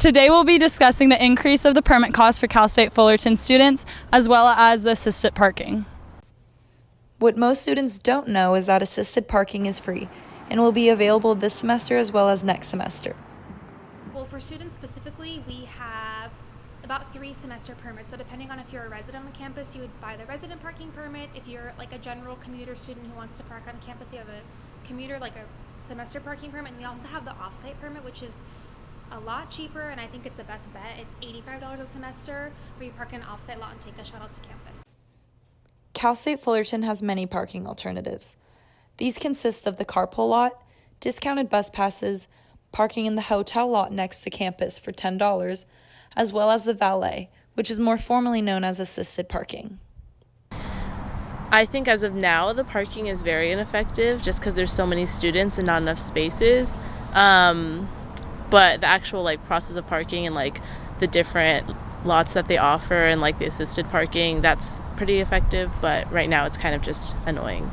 Today we'll be discussing the increase of the permit cost for Cal State Fullerton students, as well as the assisted parking. What most students don't know is that assisted parking is free and will be available this semester as well as next semester. Well, for students specifically, we have about 3 semester permits. So depending on if you're a resident on campus, you would buy the resident parking permit. If you're like a general commuter student who wants to park on campus, you have a commuter, like a semester parking permit. And we also have the off-site permit, which is a lot cheaper, and I think it's the best bet. It's $85 a semester, where you park in an off-site lot and take a shuttle to campus. Cal State Fullerton has many parking alternatives. These consist of the carpool lot, discounted bus passes, parking in the hotel lot next to campus for $10, as well as the valet, which is more formally known as assisted parking. I think as of now, the parking is very ineffective just because there's so many students and not enough spaces. But the actual process of parking and the different lots that they offer and the assisted parking, that's pretty effective, but right now it's kind of just annoying.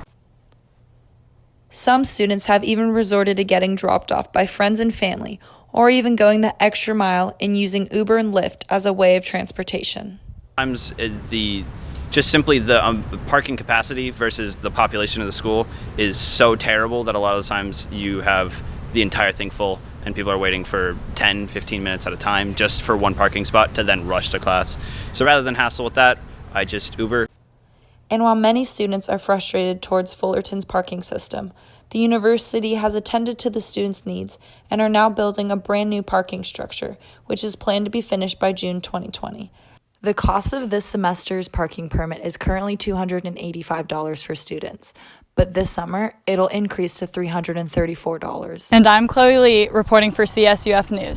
Some students have even resorted to getting dropped off by friends and family, or even going the extra mile in using Uber and Lyft as a way of transportation. Sometimes the parking capacity versus the population of the school is so terrible that a lot of the times you have the entire thing full and people are waiting for 10, 15 minutes at a time just for one parking spot to then rush to class. So rather than hassle with that, I just Uber. And while many students are frustrated towards Fullerton's parking system, the university has attended to the students' needs and are now building a brand new parking structure, which is planned to be finished by June 2020. The cost of this semester's parking permit is currently $285 for students, but this summer it'll increase to $334. And I'm Chloe Lee, reporting for CSUF News.